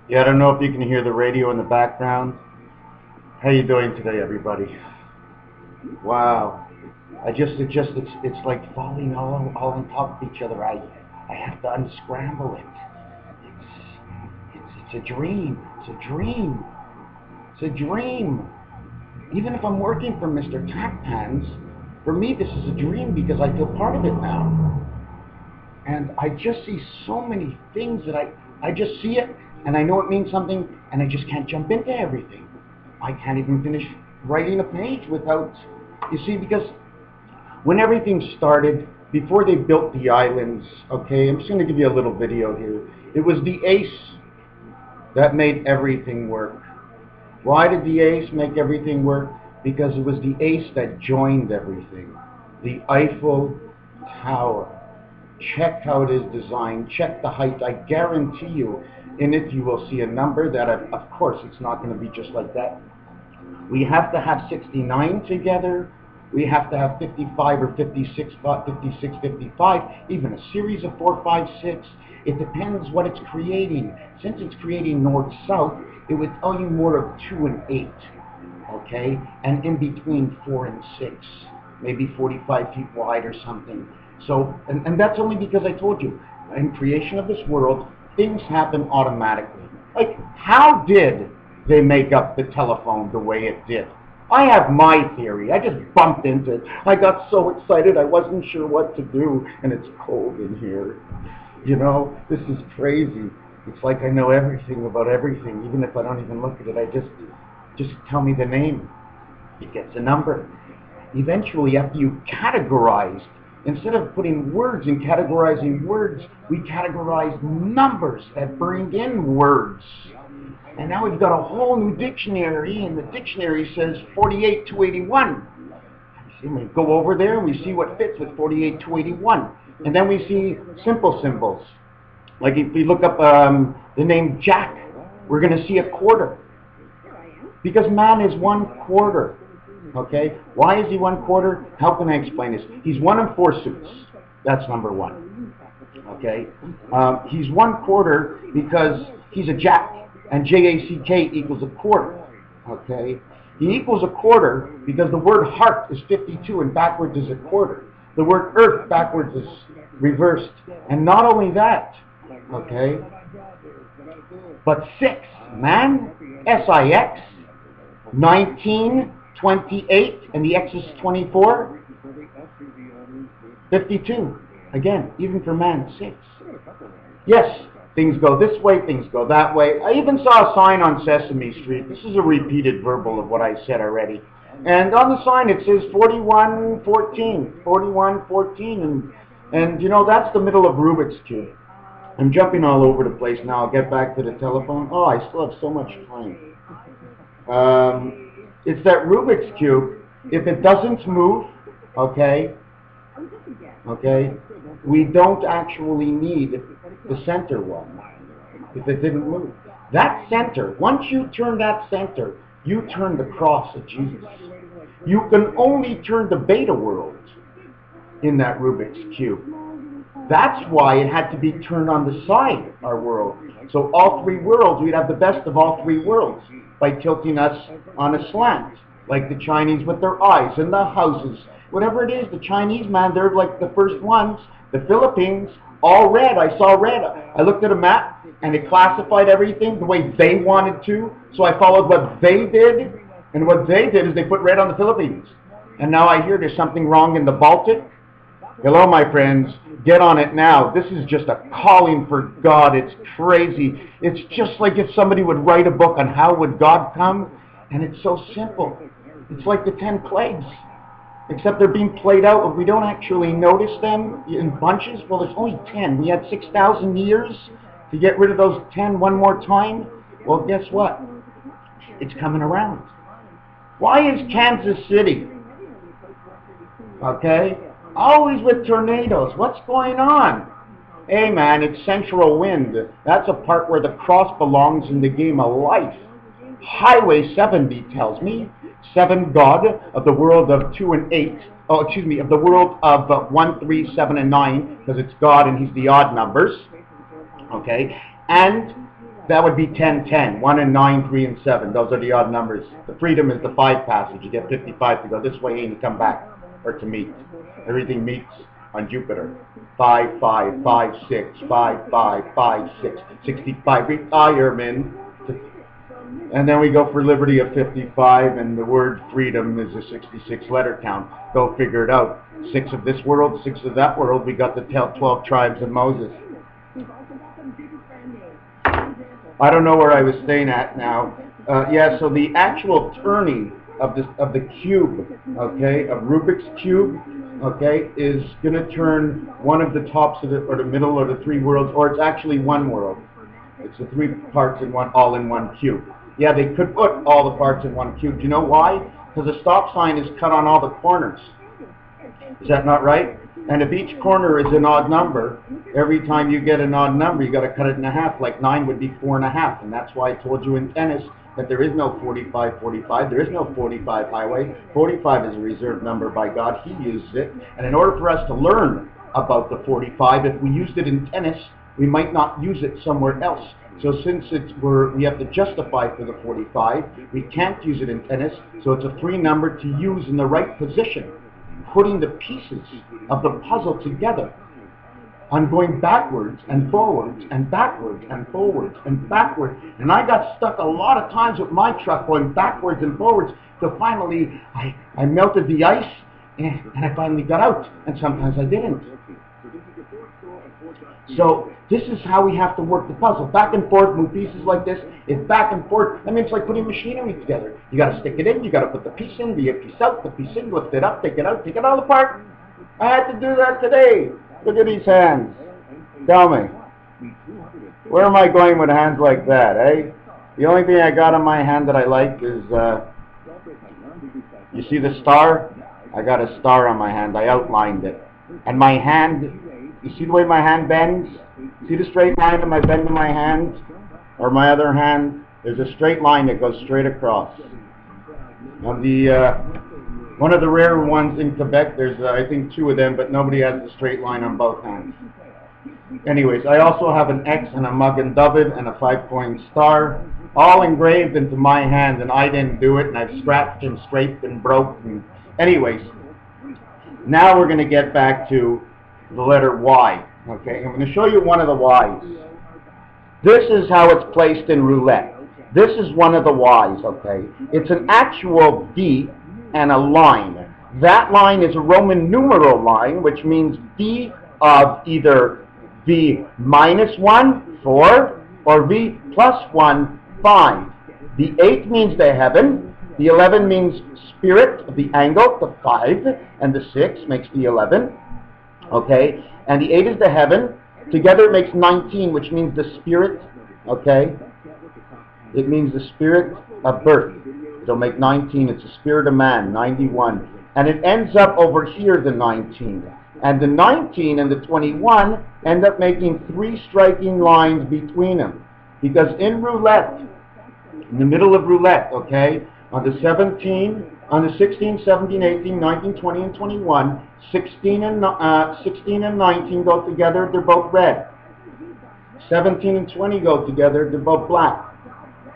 Yeah, I don't know if you can hear the radio in the background. How you doing today, everybody? Wow. It's like falling all on top of each other. I have to unscramble it. It's a dream. It's a dream. It's a dream. Even if I'm working for MrTacpans, for me this is a dream because I feel part of it now. And I just see so many things that I just see it and I know it means something and I just can't jump into everything. I can't even finish writing a page without, you see, because when everything started, before they built the islands, okay, I'm just going to give you a little video here. It was the ace that made everything work. Why did the ace make everything work? Because it was the ace that joined everything. The Eiffel Tower. Check how it is designed. Check the height. I guarantee you, in it you will see a number that, of course, it's not going to be just like that. We have to have 69 together. We have to have 55 or 56, 56, 55, even a series of 4, 5, 6. It depends what it's creating. Since it's creating north-south, it would tell you more of 2 and 8, okay? And in between 4 and 6, maybe 45 feet wide or something. So, and that's only because I told you, in creation of this world, things happen automatically. Like, how did they make up the telephone the way it did? I have my theory. I just bumped into it. I got so excited I wasn't sure what to do, and it's cold in here. You know, this is crazy. It's like I know everything about everything, even if I don't even look at it. I just tell me the name. It gets a number. Eventually, after you categorize, instead of putting words and categorizing words, we categorize numbers that bring in words. And now we've got a whole new dictionary, and the dictionary says 48,281. See, we go over there and we see what fits with 48,281. And then we see simple symbols. Like if we look up the name Jack, we're going to see a quarter. Because man is 1/4. Okay? Why is he 1/4? How can I explain this? He's 1 in 4 suits. That's number 1. Okay? He's 1/4 because he's a jack. And J-A-C-K equals a quarter, okay? He equals a quarter because the word heart is 52 and backwards is a quarter. The word earth backwards is reversed. And not only that, okay, but 6, man, S-I-X, 19, 28, and the X is 24, 52. Again, even for man, 6. Yes. Things go this way, things go that way. I even saw a sign on Sesame Street. This is a repeated verbal of what I said already. And on the sign it says 4114, 4114. And you know, that's the middle of Rubik's Cube. I'm jumping all over the place now. I'll get back to the telephone. Oh, I still have so much time. It's that Rubik's Cube. If it doesn't move, okay, we don't actually need the center one, if it didn't move. That center, once you turn that center, you turn the cross of Jesus. You can only turn the beta world in that Rubik's Cube. That's why it had to be turned on the side, our world. So all 3 worlds, we'd have the best of all 3 worlds by tilting us on a slant, like the Chinese with their eyes and the houses. Whatever it is, the Chinese, man, they're like the first ones. The Philippines, all red. I saw red. I looked at a map, and it classified everything the way they wanted to. So I followed what they did, and what they did is they put red on the Philippines. And now I hear there's something wrong in the Baltic. Hello, my friends. Get on it now. This is just a calling for God. It's crazy. It's just like if somebody would write a book on how would God come, and it's so simple. It's like the 10 plagues. Except they're being played out, but we don't actually notice them in bunches. Well, there's only 10. We had 6,000 years to get rid of those 10 one more time. Well, guess what? It's coming around. Why is Kansas City, okay, always with tornadoes? What's going on? Hey, man, it's central wind. That's a part where the cross belongs in the game of life. Highway 70 tells me. 7 God of the world of 2 and 8. Oh, excuse me, of the world of 1, 3, 7, and 9, because it's God and He's the odd numbers. Okay, and That would be 10, 10. 1 and 9, 3 and 7. Those are the odd numbers. The freedom is the 5 passage. You get 55 to go this way and you come back, or to meet. Everything meets on Jupiter. 5, 5, 5, 6, 5, 5, 5, 6, 65. Retirement. And then we go for liberty of 55, and the word freedom is a 66 letter count. Go figure it out. 6 of this world, 6 of that world. We got the 12 tribes of Moses. I don't know where I was staying at now. Yeah, so the actual turning of the cube, okay, of Rubik's cube, okay, is going to turn one of the tops of or the middle of the 3 worlds, or it's actually one world. It's the 3 parts in one, all in one cube. Yeah, they could put all the parts in one cube. Do you know why? Because the stop sign is cut on all the corners. Is that not right? And if each corner is an odd number, every time you get an odd number, you got to cut it in half. Like 9 would be 4.5, and that's why I told you in tennis that there is no 45, 45. There is no 45 highway. 45 is a reserved number by God. He uses it, and in order for us to learn about the 45, if we used it in tennis, we might not use it somewhere else. So since we have to justify for the 45, we can't use it in tennis, so it's a free number to use in the right position, putting the pieces of the puzzle together. I'm going backwards and forwards and backwards and forwards and backwards. And I got stuck a lot of times with my truck going backwards and forwards, so finally I melted the ice and I finally got out, and sometimes I didn't. So this is how we have to work the puzzle. Back and forth, move pieces like this. It's back and forth. I mean, it's like putting machinery together. You got to stick it in. You got to put the piece in, the piece out, the piece in, lift it up, take it out, take it all apart. I had to do that today. Look at these hands. Tell me, where am I going with hands like that, eh? The only thing I got on my hand that I like is, you see the star? I got a star on my hand. I outlined it. And my hand, you see the way my hand bends? See the straight line of my bend in my hand? Or my other hand? There's a straight line that goes straight across. Now one of the rare ones in Quebec, there's I think 2 of them, but nobody has the straight line on both hands. Anyways, I also have an X and a mug and David and a 5-point star, all engraved into my hand, and I didn't do it, and I've scratched and scraped and broke. And anyways, now we're going to get back to the letter Y. Okay, I'm going to show you one of the Y's. This is how it's placed in roulette. This is one of the Y's, okay? It's an actual D and a line. That line is a Roman numeral line, which means D of either V minus 1, 4, or V plus 1, 5. The 8 means the heaven, the 11 means spirit, the angle, the 5, and the 6 makes the 11. Okay, and the 8 is the heaven. Together it makes 19, which means the spirit. Okay, it means the spirit of birth. It'll make 19. It's the spirit of man, 91. And it ends up over here, the 19. And the 19 and the 21 end up making 3 striking lines between them. Because in roulette, in the middle of roulette, okay, on the 16, 17, 18, 19, 20, and 21, 16 and 19 go together, they're both red. 17 and 20 go together, they're both black.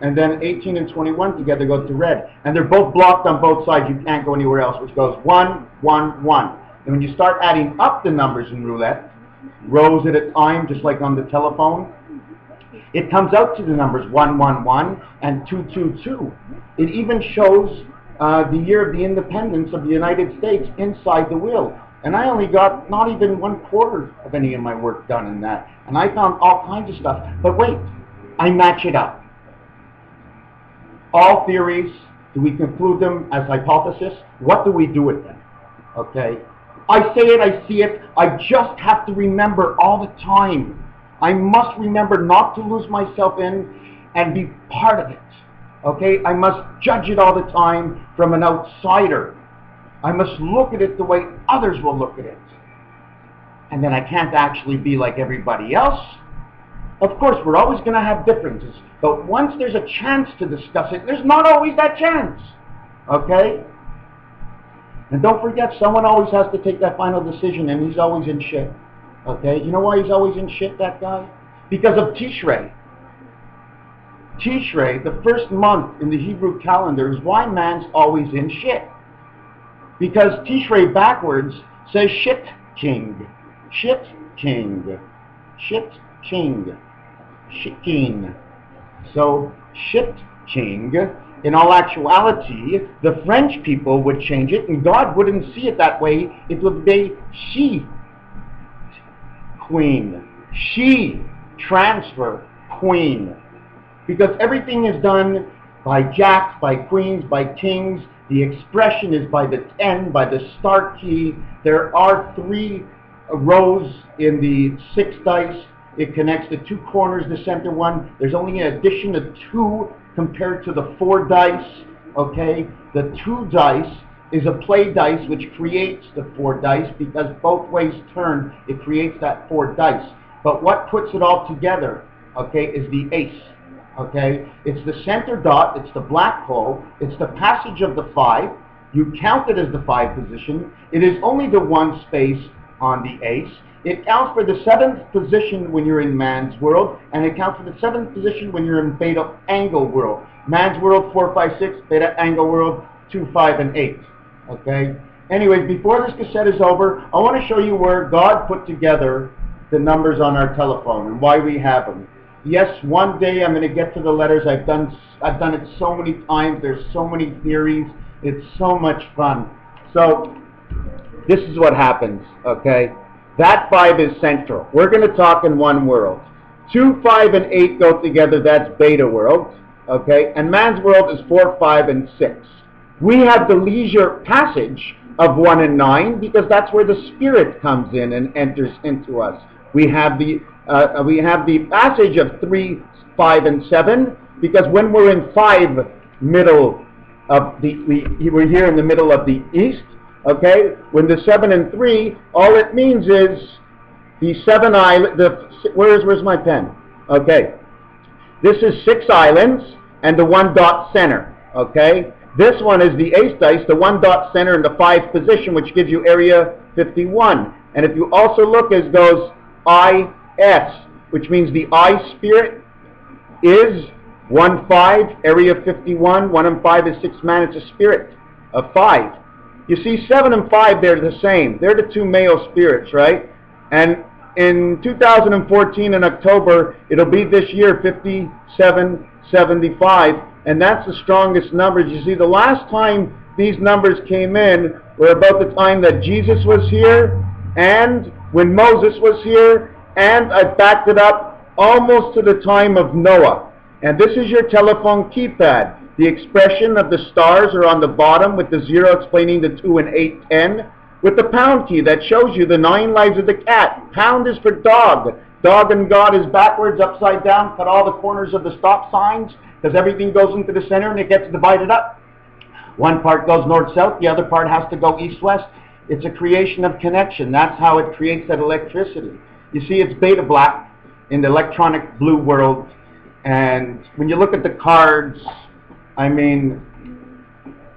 And then 18 and 21 together go to red. And they're both blocked on both sides. You can't go anywhere else, which goes 1, 1, 1. And when you start adding up the numbers in roulette, rows at a time, just like on the telephone, it comes out to the numbers 1, 1, 1 and 2, 2, 2. It even shows the year of the independence of the United States inside the wheel. And I only got not even 1/4 of any of my work done in that. And I found all kinds of stuff. But wait, I match it up. All theories, do we conclude them as hypothesis? What do we do with them? Okay? I say it, I see it. I just have to remember all the time. I must remember not to lose myself in and be part of it. Okay? I must judge it all the time from an outsider. I must look at it the way others will look at it. And then I can't actually be like everybody else. Of course, we're always going to have differences. But once there's a chance to discuss it, there's not always that chance. Okay? And don't forget, someone always has to take that final decision, and he's always in shit. Okay? You know why he's always in shit, that guy? Because of Tishrei. Tishrei, the first month in the Hebrew calendar, is why man's always in shit. Because Tishrei backwards says shit king. Shit king. Shit king. Shikin. So, shit king, in all actuality, the French people would change it, and God wouldn't see it that way. It would be she queen. She transfer queen. Because everything is done by jacks, by queens, by kings. The expression is by the 10, by the start key. There are 3 rows in the 6 dice. It connects the 2 corners, the center one. There's only an addition of 2 compared to the 4 dice. Okay? The 2 dice is a play dice which creates the 4 dice, because both ways turned, it creates that 4 dice. But what puts it all together, okay, is the ace. Okay? It's the center dot, it's the black hole, it's the passage of the 5. You count it as the 5 position. It is only the 1 space on the ace. It counts for the 7th position when you're in man's world, and it counts for the 7th position when you're in beta angle world. Man's world 4, 5, 6, beta angle world 2, 5, and 8. Okay? Anyways, before this cassette is over, I want to show you where God put together the numbers on our telephone and why we have them. Yes, one day I'm going to get to the letters. I've done it so many times. There's so many theories. It's so much fun. So this is what happens, okay? That 5 is central. We're going to talk in one world. 2, 5, and 8 go together. That's beta world, okay? And man's world is 4, 5, and 6. We have the leisure passage of 1 and 9 because that's where the spirit comes in and enters into us. We have the passage of 3, 5, and 7 because when we're in 5, middle of we're here in the middle of the east. Okay, when the 7 and 3, all it means is the 7 island. Where's my pen? Okay, this is 6 islands and the 1 dot center. Okay, this one is the ace dice, the 1 dot center in the 5th position, which gives you area 51. And if you also look, as goes IS, which means the I spirit is 1, 5, area 51. 1 and 5 is 6 man. It's a spirit of 5. You see, 7 and 5, they're the same. They're the 2 male spirits, right? And in 2014, in October, it'll be this year 5775, and that's the strongest numbers. You see, the last time these numbers came in were about the time that Jesus was here, and when Moses was here, and I backed it up almost to the time of Noah. And this is your telephone keypad. The expression of the stars are on the bottom with the 0 explaining the 2 and 8, 10. With the pound key that shows you the 9 lives of the cat. Pound is for dog. Dog and God is backwards, upside down. Cut all the corners of the stop signs because everything goes into the center and it gets divided up. One part goes north-south, the other part has to go east-west. It's a creation of connection. That's how it creates that electricity. You see, it's beta black in the electronic blue world. And when you look at the cards, I mean,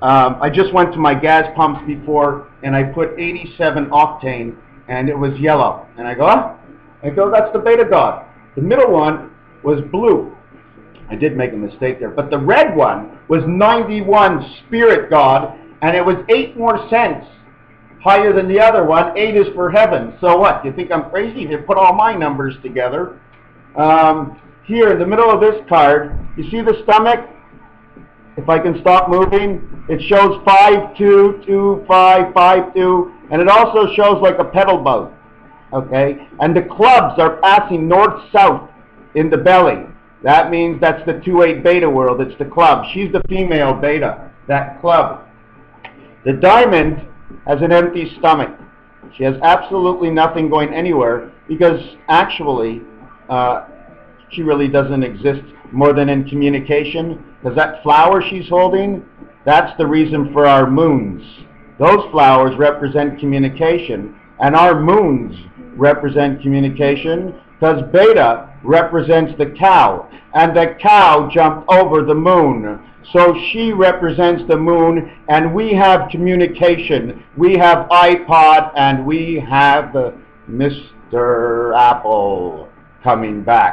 I just went to my gas pumps before and I put 87 octane and it was yellow. And I go, oh? I go, that's the beta god. The middle one was blue. I did make a mistake there. But the red one was 91 spirit god and it was 8 more cents higher than the other one. 8 is for heaven. So what? You think I'm crazy? You put all my numbers together. Here in the middle of this card, you see the stomach? If I can stop moving, it shows 5, 2, 2, 5, 5, 2, and it also shows like a pedal boat. Okay? And the clubs are passing north-south in the belly. That means that's the 2-8 beta world. It's the club. She's the female beta, that club. The diamond has an empty stomach. She has absolutely nothing going anywhere because actually she really doesn't exist more than in communication, because that flower she's holding, that's the reason for our moons. Those flowers represent communication, and our moons represent communication, because beta represents the cow, and the cow jumped over the moon. So she represents the moon, and we have communication. We have iPod, and we have Mr. Apple coming back.